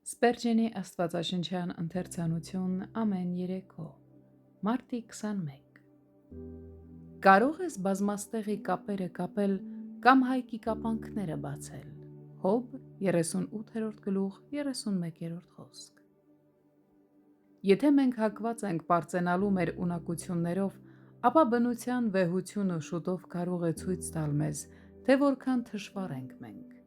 Սպերջենի աստվածաշնչյան ընթերցանություն ամեն երեկո Մարտի 21 Կարող ես բազմաստեղի կապերը կապել կամ հայկի կապանքները բացել Հոբ 38-րդ գլուխ 31-րդ խոսք Եթե մենք հակված ենք պարծենալու մեր ունակություններով, ապա բնության վեհությունը շուտով կարող է ցույց տալ մեզ, թե որքան թշվառ ենք մենք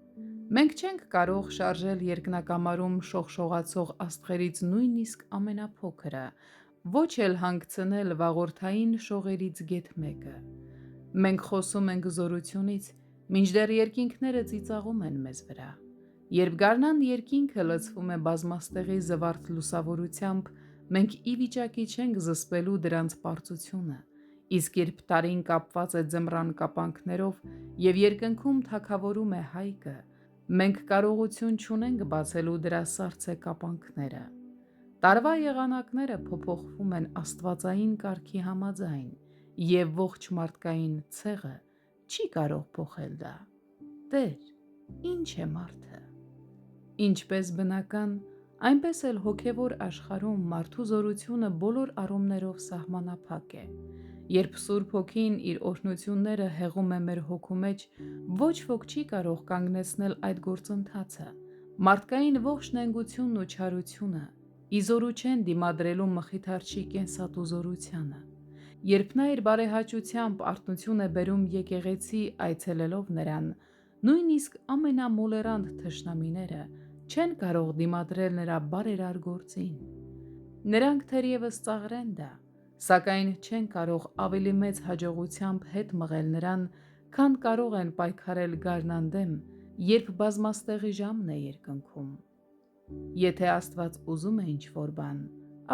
Մենք չենք կարող շարժել երկնակամարում շողշողացող աստղերից նույնիսկ ամենափոքրը, ոչ էլ հանգցնել վաղորդային շողերից գեթ մեկը։ Մենք խոսում ենք զորությունից, մինչդեռ երկինքները ծիծաղում են մեզ վրա։ Երբ գարնան երկինքը լցվում է բազմաստեղի զվարթ լուսավորությամբ, մենք ի վիճակի չենք զսպելու դրանց պարծությունը, իսկ երբ տարին կապված է ձմռան կապանքներով և երկնքում թագավորում է հայկը, մենք կարողություն չունենք բացելու դրա սառցե կապանքները։ Տարվա եղանակները փոփոխվում են աստվածային կարգի համաձայն, և ողջ մարդկային ցեղը չի կարող փոխել դա։ Տեր, ի՞նչ է մարդը։ Ինչպես բնական, այնպես էլ հոգևոր աշխարհում մարդու զորությունը բոլոր առումներով սահմանափակ է։ Երբ Սուրբ Հոգին իր օրհնությունները հեղում է մեր հոգու մեջ, ոչ ոք չի կարող կանգնեցնել այդ գործընթացը։ Մարդկային ողջ նենգությունն ու չարությունը ի զորու չեն դիմադրելու Մխիթարչի կենսատու զորությանը։ Երբ նա իր բարեհաճությամբ արթնություն է բերում եկեղեցի այցելելով նրան, նույնիսկ ամենամոլերանտ թշնամիները չեն կարող դիմադրել նրա բարերար գործին։ Նրանք թերևս ծաղրեն դա, սակայն չեն կարող ավելի մեծ հաջողությամբ հետ մղել նրան, քան կարող են պայքարել գարնան դեմ, երբ բազմաստեղի ժամն է երկնքում։ Եթե Աստված ուզում է ինչ-որ բան,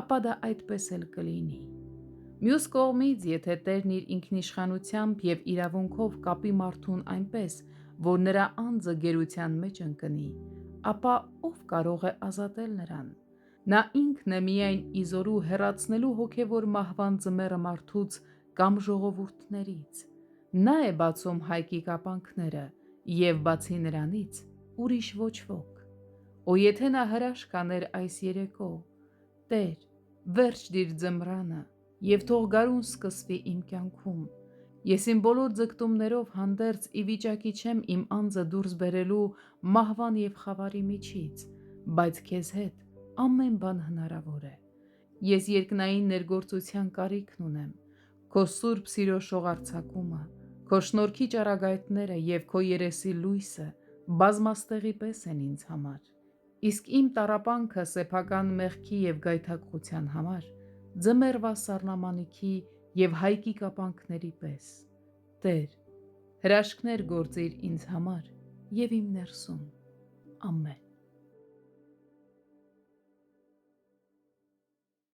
ապա դա այդպես էլ կլինի։ Մյուս կողմից, եթե Տերն իր ինքնիշխանությամբ և իրավունքով կապի մարդուն այնպես, որ նրա անձը գերության մեջ ընկնի, ապա ով կարող է ազատել նրան։ Նա ինքն է միայն ի զորու հեռացնելու հոգևոր մահվան ձմեռը մարդուց կամ ժողովուրդներից։ Նա է բացում հայկի կապանքները, և բացի նրանից ուրիշ ոչ ոք։ Օ եթե նա հրաշք աներ այս երեկո. Տեր, վերջ դիր ձմռանը, և թող գարուն սկսվի իմ կյանքում։ Ես իմ բոլոր ձգտումներով հանդերձ ի վիճակի չեմ իմ անձը դուրս բերելու մահվան և խավարի միջից, բայց քեզ հետ ամեն բան հնարավոր է։ Ես երկնային ներգործության կարիքն ունեմ, քո սուրբ սիրո շողարձակումը, քո շնորհքի ճառագայթները և քո երեսի լույսը բազմաստեղի պես են ինձ համար, իսկ իմ տառապանքը սեփական մեղքի և գայթակղության համար ձմեռվա սառնամանիքի և հայկի կապանքների պես։ Տեր, հրաշքներ գործիր ինձ համար և իմ ներսում։ Ամեն։